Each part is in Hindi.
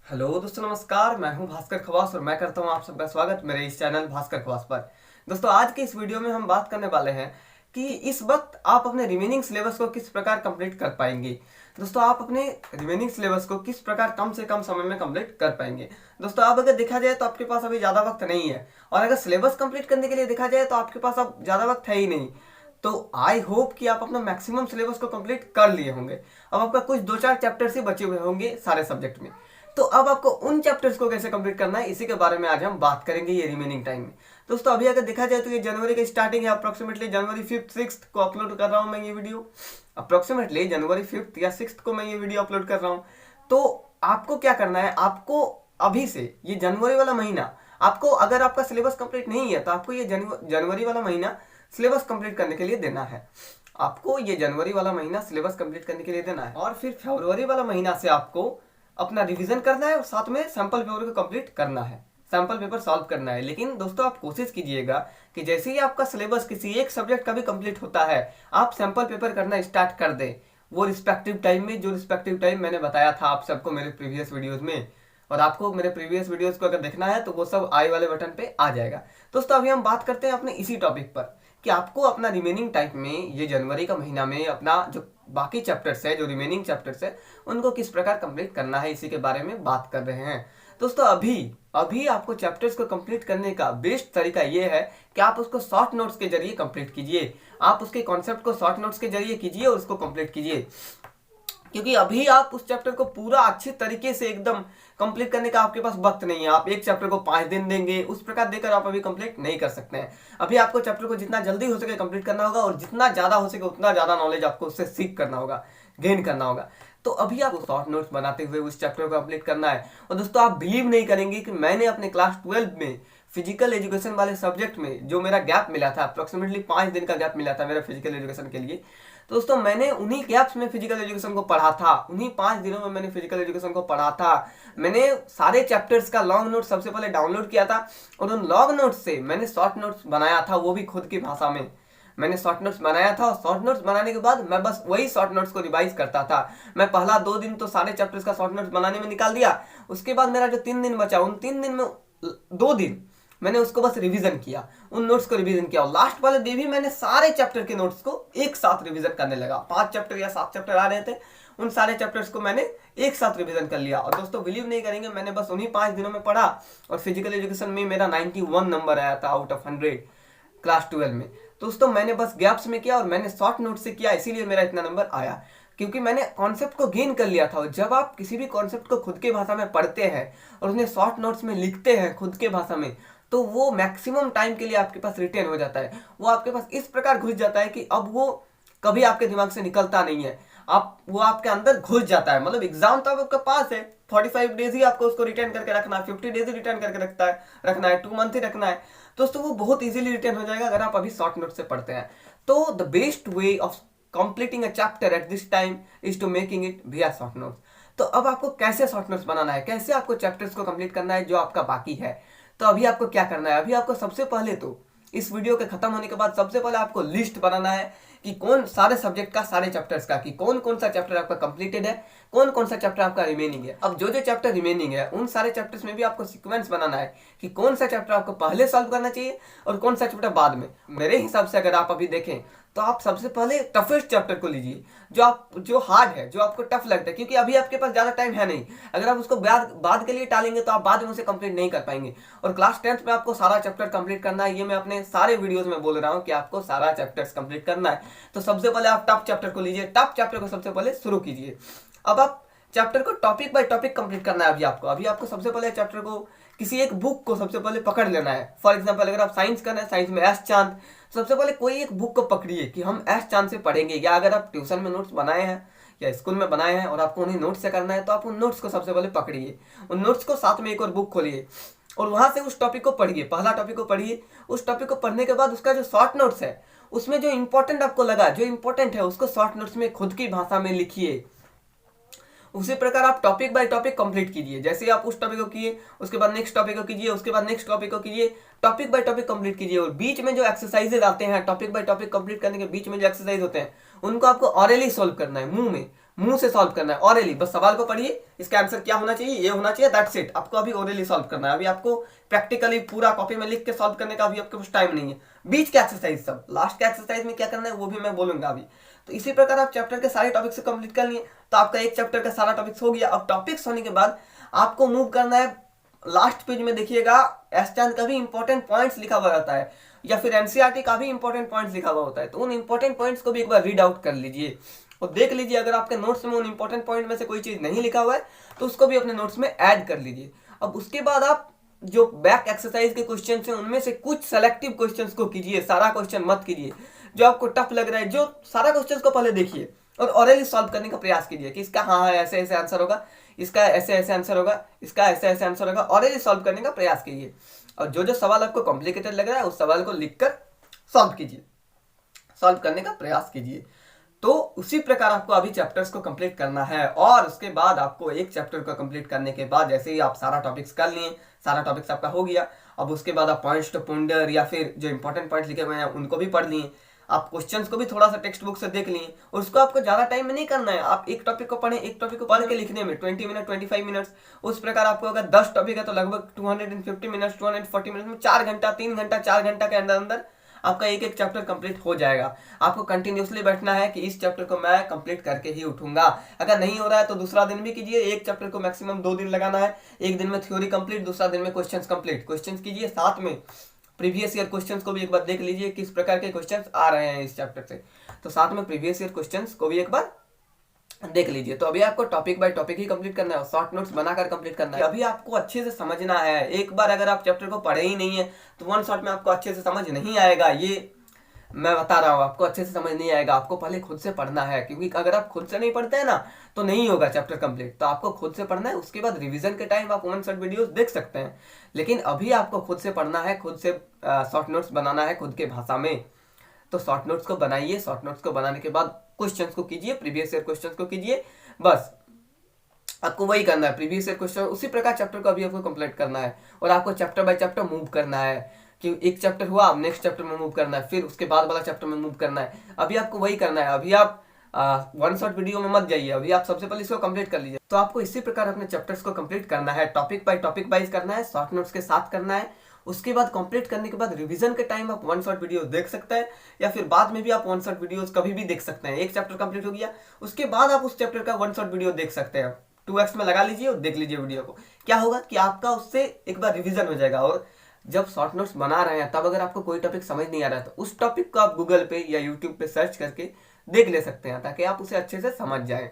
हेलो दोस्तों, नमस्कार। मैं हूं भास्कर खवास और मैं करता हूं आप सबका स्वागत मेरे इस चैनल भास्कर खवास पर। दोस्तों, आज के इस वीडियो में हम बात करने वाले हैं कि इस वक्त आप अपने रिमेनिंग सिलेबस को किस प्रकार कंप्लीट कर पाएंगे। दोस्तों, आप अपने रिमेनिंग सिलेबस को किस प्रकार कम से कम समय में कंप्लीट कर पाएंगे। दोस्तों, आप अगर देखा जाए तो आपके पास अभी ज़्यादा वक्त नहीं है, और अगर सिलेबस कंप्लीट करने के लिए देखा जाए तो आपके पास अब ज़्यादा वक्त है ही नहीं। तो आई होप कि आप अपना मैक्सिमम सिलेबस को कंप्लीट कर लिए होंगे। अब आपका कुछ दो चार चैप्टर्स ही बचे हुए होंगे सारे सब्जेक्ट में। तो अब आपको उन चैप्टर्स को कैसे कंप्लीट करना है, इसी के बारे में आज हम बात करेंगे ये रिमेनिंग टाइम में। दोस्तों, अभी अगर देखा जाए तो ये जनवरी की स्टार्टिंग है। अप्रोक्सीमेटली जनवरी 5th 6th को अपलोड कर रहा हूँ मैं ये वीडियो। अप्रोक्सीमेटली जनवरी 5th या 6th को मैं ये वीडियो अपलोड कर रहा हूँ। तो आपको क्या करना है, आपको अभी से ये जनवरी वाला महीना, आपको अगर आपका सिलेबस कंप्लीट नहीं है तो आपको ये जनवरी वाला महीना सिलेबस कंप्लीट करने के लिए देना है। आपको ये जनवरी वाला महीना सिलेबस कंप्लीट करने के लिए देना है, और फिर फरवरी वाला महीना से आपको अपना रिवीजन करना है और साथ में सैंपल पेपर को कंप्लीट करना है, सैंपल पेपर सॉल्व करना है। लेकिन दोस्तों, आप कोशिश कीजिएगा कि जैसे ही आपका सिलेबस किसी एक सब्जेक्ट का भी कंप्लीट होता है, आप सैंपल पेपर करना स्टार्ट कर दें, वो रिस्पेक्टिव टाइम में, जो रिस्पेक्टिव टाइम मैंने बताया था आप सबको मेरे प्रीवियस वीडियोज में। और आपको मेरे प्रीवियस वीडियोस को अगर देखना है तो वो सब आई वाले बटन पे आ जाएगा। दोस्तों, अभी हम बात करते हैं अपने इसी टॉपिक पर कि आपको अपना रिमेनिंग टाइम में, ये जनवरी का महीना में, अपना जो बाकी चैप्टर्स है, जो रिमेनिंग चैप्टर्स है, उनको किस प्रकार कंप्लीट करना है, इसी के बारे में बात कर रहे हैं। दोस्तों, अभी अभी आपको चैप्टर्स को कंप्लीट करने का बेस्ट तरीका ये है कि आप उसको शॉर्ट नोट्स के जरिए कंप्लीट कीजिए। आप उसके कॉन्सेप्ट को शॉर्ट नोट्स के जरिए कीजिए और उसको कंप्लीट कीजिए, क्योंकि अभी आप उस चैप्टर को पूरा अच्छे तरीके से एकदम कंप्लीट करने का आपके पास वक्त नहीं है। आप एक चैप्टर को 5 दिन देंगे, उस प्रकार देकर आप अभी कंप्लीट नहीं कर सकते हैं। अभी आपको चैप्टर को जितना जल्दी हो सके कंप्लीट करना होगा, और जितना ज्यादा हो सके उतना ज्यादा नॉलेज आपको उससे सीख करना होगा, गेन करना होगा। तो अभी आपको शॉर्ट नोट्स बनाते हुए उस चैप्टर को कंप्लीट करना है। और दोस्तों, आप बिलीव नहीं करेंगे कि मैंने अपने क्लास 12 में फिजिकल एजुकेशन वाले सब्जेक्ट में जो मेरा गैप मिला था, अप्रोक्सीमेटली 5 दिन का गैप मिला था मेरा फिजिकल एजुकेशन के लिए। तो दोस्तों, मैंने उन्हीं गैप्स में फिजिकल एजुकेशन को पढ़ा था, उन्हीं 5 दिनों में मैंने फिजिकल एजुकेशन को पढ़ा था। मैंने सारे चैप्टर्स का लॉन्ग नोट सबसे पहले डाउनलोड किया था, और उन लॉन्ग नोट्स से मैंने शॉर्ट नोट्स बनाया था, वो भी खुद की भाषा में मैंने शॉर्ट नोट्स बनाया था। और शॉर्ट नोट्स बनाने के बाद मैं बस वही शॉर्ट नोट्स को रिवाइज करता था। मैं पहला 2 दिन तो सारे चैप्टर्स का शॉर्ट नोट्स बनाने में निकाल दिया। उसके बाद मेरा जो 3 दिन बचा, उन 3 दिन में 2 दिन मैंने उसको बस रिवीजन किया, उन नोट्स को रिवीजन किया। और लास्ट वाले डे भी मैंने सारे चैप्टर के नोट्स को एक साथ रिवीजन करने लगा। 5 चैप्टर या 7 चैप्टर आ रहे थे, उन सारे चैप्टर्स को मैंने एक साथ रिवीजन कर लिया। और दोस्तों, बिलीव नहीं करेंगे, मैंने बस उन्हीं 5 दिनों में पढ़ा, और फिजिकल एजुकेशन में मेरा 91 नंबर आया था आउट ऑफ 100 क्लास 12 में। दोस्तों, मैंने बस गैप्स में किया और मैंने शॉर्ट नोट से किया, इसीलिए मेरा इतना नंबर आया, क्योंकि मैंने कॉन्सेप्ट को गेन कर लिया था। और जब आप किसी भी कॉन्सेप्ट को खुद के भाषा में पढ़ते हैं और उन्हें शॉर्ट नोट्स में लिखते हैं खुद के भाषा में, तो वो मैक्सिमम टाइम के लिए आपके पास रिटेन हो जाता है। वो आपके पास इस प्रकार घुस जाता है कि अब वो कभी आपके दिमाग से निकलता नहीं है। वो आपके अंदर घुस जाता है। मतलब एग्जाम तो आपके पास है, 45 डेज ही आपको उसको रिटर्न करके रखना है, 50 डेज ही रिटर्न करके रखना है, 2 मंथ ही रखना है। दोस्तों, वो बहुत इजीली रिटर्न हो जाएगा अगर आप अभी शॉर्ट नोट से पढ़ते हैं। तो the best way of completing a chapter at this time is to making it via short notes. तो अब आपको कैसे शॉर्ट नोट्स बनाना है, कैसे आपको चैप्टर्स को कंप्लीट करना है जो आपका बाकी है। तो अभी आपको क्या करना है, अभी आपको सबसे पहले तो इस वीडियो के खत्म होने के बाद सबसे पहले आपको लिस्ट बनाना है कि कौन सारे सब्जेक्ट का, सारे चैप्टर्स का, कि कौन कौन सा चैप्टर आपका कंप्लीटेड है, कौन कौन सा चैप्टर आपका रिमेनिंग है। अब जो जो चैप्टर रिमेनिंग है उन सारे चैप्टर्स में भी आपको सीक्वेंस बनाना है कि कौन सा चैप्टर आपको पहले सॉल्व करना चाहिए और कौन सा चैप्टर बाद में। मेरे हिसाब से अगर आप अभी देखें तो आप सबसे पहले टफेस्ट चैप्टर को लीजिए, जो हार्ड है, जो आपको टफ लगता है, क्योंकि अभी आपके पास ज्यादा टाइम है नहीं। अगर आप उसको बाद के लिए टालेंगे तो आप बाद में उसे कंप्लीट नहीं कर पाएंगे। और क्लास 10th में आपको सारा चैप्टर कंप्लीट करना है, ये मैं अपने सारे वीडियोस में बोल रहा हूँ कि आपको सारा चैप्टर्स कंप्लीट करना है। तो सबसे पहले आप टफ चैप्टर को लीजिए, टफ चैप्टर को सबसे पहले शुरू कीजिए। अब आप चैप्टर को टॉपिक बाय टॉपिक कंप्लीट करना है। अभी आपको सबसे पहले चैप्टर को, किसी एक बुक को सबसे पहले पकड़ लेना है। फॉर एग्जांपल, अगर आप साइंस कर रहे हैं, साइंस में एस चांद, सबसे पहले कोई एक बुक को पकड़िए कि हम एस चांद से पढ़ेंगे। या अगर आप ट्यूशन में नोट्स बनाए हैं या स्कूल में बनाए हैं और आपको उन्हें नोट्स से करना है, तो आप उन नोट्स को सबसे पहले पकड़िए, उन नोट्स को साथ में एक और बुक खोलिए और वहां से उस टॉपिक को पढ़िए, पहला टॉपिक को पढ़िए। उस टॉपिक को पढ़ने के बाद उसका जो शॉर्ट नोट्स है, उसमें जो इंपॉर्टेंट आपको लगा, जो इंपॉर्टेंट है, उसको शॉर्ट नोट्स में खुद की भाषा में लिखिए। उसी प्रकार आप टॉपिक बाय टॉपिक कंप्लीट कीजिए। जैसे आप उस टॉपिक को किए, उसके बाद नेक्स्ट टॉपिक को कीजिए, उसके बाद नेक्स्ट टॉपिक को कीजिए, टॉपिक बाय टॉपिक कंप्लीट कीजिए। और बीच में जो एक्सरसाइजेज आते हैं, टॉपिक बाय टॉपिक कंप्लीट करने के बीच में जो एक्सरसाइज होते हैं, उनको आपको ऑरली सॉल्व करना है, मुंह में। मुंह से सॉल्व करना है ऑरली। बस सवाल को पढ़िए, इसका आंसर क्या होना चाहिए, ये होना चाहिए, दैट्स इट। आपको अभी ऑरली सॉल्व करना है। अभी आपको प्रैक्टिकली पूरा कॉपी में लिख के सॉल्व करने का अभी आपके पास टाइम नहीं है। बीच के एक्सरसाइज, सब लास्ट के एक्सरसाइज में क्या करना है वो भी मैं बोलूंगा अभी। तो इसी प्रकार आप चैप्टर के सारे टॉपिक्स को कंप्लीट कर लिए, तो आपका एक चैप्टर का सारा टॉपिक्स हो गया। अब टॉपिक्स होने के बाद आपको मूव करना है लास्ट पेज में। देखिएगा एस्टैन का भी इंपॉर्टेंट पॉइंट्स लिखा हुआ रहता है, या फिर एनसीईआरटी का भी इंपॉर्टेंट पॉइंट्स लिखा हुआ होता है। तो उन इंपॉर्टेंट पॉइंट्स को भी एक बार रीड आउट कर लीजिए और देख लीजिए। अगर आपके नोट्स में उन इंपॉर्टेंट पॉइंट में से कोई चीज नहीं लिखा हुआ है तो उसको भी अपने नोट्स में ऐड कर लीजिए। अब उसके बाद आप जो बैक एक्सरसाइज के क्वेश्चन हैं उनमें से कुछ सेलेक्टिव क्वेश्चंस को कीजिए, सारा क्वेश्चन मत कीजिए। जो आपको टफ लग रहा है, जो सारा क्वेश्चन को पहले देखिए और ऑरली सॉल्व करने का प्रयास कीजिए कि इसका हाँ ऐसे ऐसे आंसर होगा, इसका ऐसे ऐसे आंसर होगा, इसका ऐसे ऐसे आंसर होगा। ऑरली सॉल्व करने का प्रयास कीजिए और जो जो सवाल आपको कॉम्प्लिकेटेड लग रहा है उस सवाल को लिखकर सॉल्व कीजिए, सॉल्व करने का प्रयास कीजिए। तो उसी प्रकार आपको अभी चैप्टर्स को कंप्लीट करना है। और उसके बाद आपको एक चैप्टर को कंप्लीट करने के बाद जैसे ही आप सारा टॉपिक्स कर लिए, सारा टॉपिक्स आपका हो गया, अब उसके बाद आप पॉइंट्स टू पुंडर या फिर जो इंपॉर्टेंट पॉइंट्स लिखे हुए हैं उनको भी पढ़ लिए। आप क्वेश्चंस को भी थोड़ा सा टेक्स्ट बुक से देख लिए। उसको आपको ज्यादा टाइम में नहीं करना है। आप एक टॉपिक को पढ़ें, एक टॉपिक को पढ़ के लिखने में 20 मिनट 25 मिनट्स। उस प्रकार आपको अगर 10 टॉपिक है तो लगभग 250 मिनट्स 240 मिनट्स में 4 घंटा 3 घंटा 4 घंटा के अंदर अंदर आपका एक एक चैप्टर कंप्लीट हो जाएगा। आपको कंटिन्यूसली बैठना है कि इस चैप्टर को मैं कंप्लीट करके ही उठूंगा। अगर नहीं हो रहा है तो दूसरा दिन भी कीजिए। एक चैप्टर को मैक्सिमम 2 दिन लगाना है। एक दिन में थ्योरी कंप्लीट, दूसरा दिन में क्वेश्चंस कंप्लीट। क्वेश्चंस कीजिए, साथ में प्रीवियस ईयर क्वेश्चंस को भी एक बार देख लीजिए किस प्रकार के क्वेश्चंस आ रहे हैं इस चैप्टर से। तो साथ में प्रीवियस ईयर क्वेश्चंस को भी एक बार देख लीजिए। तो अभी आपको topic by topic he complete करना है, शॉर्ट नोट्स बनाकर कंप्लीट करना है। अभी आपको अच्छे से समझना है। एक बार अगर आप चैप्टर को पढ़े ही नहीं है तो वन शॉट में आपको अच्छे से समझ नहीं आएगा। ये मैं बता रहा हूँ, आपको अच्छे से समझ नहीं आएगा। आपको पहले खुद से पढ़ना है, क्योंकि अगर आप खुद से नहीं पढ़ते हैं ना तो नहीं होगा चैप्टर कंप्लीट। तो आपको खुद से पढ़ना है। उसके बाद रिवीजन के टाइम आप वन शॉट वीडियोस देख सकते हैं, लेकिन अभी आपको खुद से पढ़ना है, खुद से शॉर्ट नोट्स बनाना है खुद के भाषा में। तो शॉर्ट नोट्स को बनाइए। शॉर्ट नोट्स को बनाने के बाद क्वेश्चंस को कीजिए, प्रीवियस ईयर क्वेश्चंस को कीजिए। बस आपको वही करना है, प्रीवियस ईयर क्वेश्चन। उसी प्रकार चैप्टर को अभी आपको कंप्लीट करना है और आपको चैप्टर बाय चैप्टर मूव करना है कि एक चैप्टर हुआ, नेक्स्ट चैप्टर में मूव करना है, फिर उसके बाद वाला चैप्टर में मूव करना है। अभी आपको वही करना है। अभी आप वन शॉट वीडियो में मत जाइए। अभी आप सबसे पहले इसको कंप्लीट कर लीजिए। तो आपको इसी प्रकार अपने चैप्टर्स को कंप्लीट करना है, टॉपिक बाय टॉपिक वाइज करना है, शॉर्ट नोट्स के साथ करना है। उसके बाद कंप्लीट करने के बाद रिवीजन के टाइम आप वन शॉट वीडियो देख सकते हैं, या फिर बाद में भी आप वन शॉट वीडियोस कभी भी देख सकते हैं। एक चैप्टर कंप्लीट हो गया, उसके बाद आप उस चैप्टर का वन शॉट वीडियो देख सकते हैं। 2x में लगा लीजिए और देख लीजिए वीडियो को। क्या होगा कि आपका उससे एक बार रिवीजन हो जाएगा। और जब शॉर्ट नोट्स बना रहे हैं तब अगर आपको कोई टॉपिक समझ नहीं आ रहा है तो उस टॉपिक को आप गूगल पे या यूट्यूब पे सर्च करके देख ले सकते हैं, ताकि आप उसे अच्छे से समझ जाएं।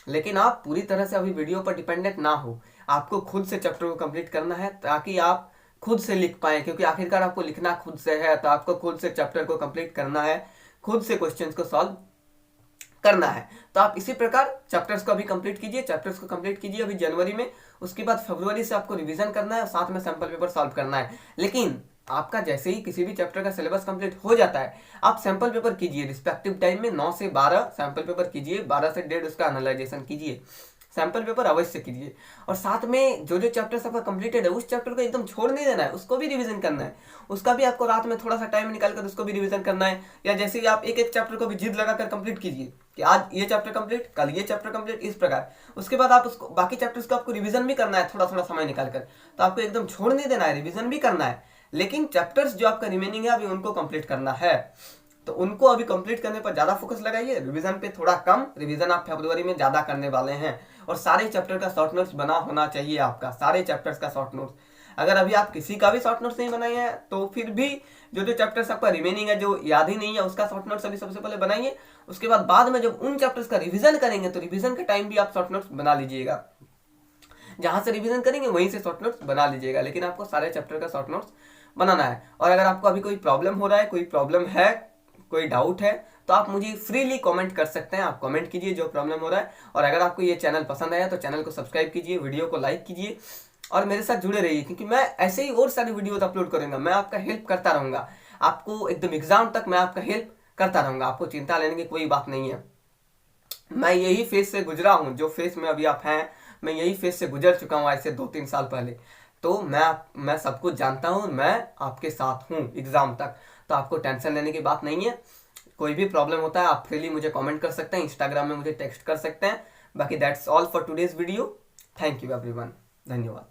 लेकिन आप पूरी तरह से अभी वीडियो पर डिपेंडेंट ना हो। आपको खुद से चैप्टर को कंप्लीट करना है ताकि आप खुद से लिख पाए, क्योंकि आखिरकार आपको लिखना खुद से है। तो आपको खुद से चैप्टर को कंप्लीट करना है, खुद से क्वेश्चंस को सॉल्व करना है। तो आप इसी प्रकार चैप्टर्स को अभी कंप्लीट कीजिए। चैप्टर्स को कंप्लीट कीजिए अभी जनवरी में। उसके बाद फरवरी से आपको रिवीजन करना है और साथ में सैंपल पेपर सॉल्व करना है। लेकिन आपका जैसे ही किसी भी चैप्टर का सिलेबस कंप्लीट हो जाता है आप सैंपल पेपर कीजिए रिस्पेक्टिव टाइम में। 9 से 12 सैंपल पेपर कीजिए, 12 से 1.5 उसका एनालाइजेशन कीजिए। सैंपल पेपर अवश्य कीजिए। और साथ में जो जो चैप्टर्स आपका कंप्लीटेड है उस चैप्टर को एकदम छोड़ नहीं देना है, उसको भी रिवीजन करना है। उसका भी आपको रात में थोड़ा सा टाइम निकालकर उसको भी रिवीजन करना है। या जैसे कि आप एक एक चैप्टर को भी जिद लगाकर कंप्लीट कीजिए कि आज ये चैप्टर कंप्लीट, कल ये चैप्टर कंप्लीट, इस प्रकार। उसके बाद आप उसको बाकी चैप्टर्स को आपको रिवीजन भी करना है थोड़ा थोड़ा समय निकालकर। तो आपको एकदम छोड़ नहीं देना है, रिवीजन भी करना है। लेकिन चैप्टर्स जो आपका रिमेनिंग है अभी उनको कंप्लीट करना है। तो उनको अभी कंप्लीट करने पर ज्यादा फोकस लगाइए, रिवीजन पे थोड़ा कम। रिवीजन आप फरवरी में ज्यादा करने वाले हैं। और सारे चैप्टर का शॉर्ट नोट्स बना होना चाहिए आपका, सारे चैप्टर्स का शॉर्ट नोट्स। अगर अभी आप किसी का भी शॉर्ट नोट्स नहीं बनाए हैं तो फिर भी जो जो चैप्टर्स आपका रिमेनिंग है, जो याद ही नहीं है, उसका शॉर्ट नोट्स अभी सबसे पहले बनाइए। उसके बाद में जब उन चैप्टर्स का रिवीजन करेंगे तो रिवीजन के टाइम भी आप शॉर्ट नोट्स बना लीजिएगा। जहां से रिवीजन करेंगे वहीं से शॉर्ट नोट्स बना लीजिएगा। लेकिन आपको सारे चैप्टर का शॉर्ट नोट्स बनाना है। और अगर आपको अभी कोई प्रॉब्लम हो रहा है, कोई प्रॉब्लम है, कोई डाउट है, तो आप मुझे फ्रीली कमेंट कर सकते हैं। आप कमेंट कीजिए जो प्रॉब्लम हो रहा है। और अगर आपको ये चैनल पसंद आया तो चैनल को सब्सक्राइब कीजिए, वीडियो को लाइक कीजिए और मेरे साथ जुड़े रहिए, क्योंकि मैं ऐसे ही और सारी वीडियोस अपलोड करूंगा। मैं आपका हेल्प करता रहूंगा, आपको एकदम एग्जाम तक मैं आपका हेल्प करता रहूंगा। आपको चिंता लेने की कोई बात नहीं है। मैं यही फेज से गुजरा हूँ, जो फेज में अभी आप हैं, मैं यही फेज से गुजर चुका हूँ आज से 2-3 साल पहले। तो मैं सब कुछ जानता हूँ, मैं आपके साथ हूँ एग्जाम तक। तो आपको टेंशन लेने की बात नहीं है। कोई भी प्रॉब्लम होता है आप फ्रीली मुझे कमेंट कर सकते हैं, इंस्टाग्राम में मुझे टेक्स्ट कर सकते हैं। बाकी that's all for today's video. Thank you everyone, धन्यवाद।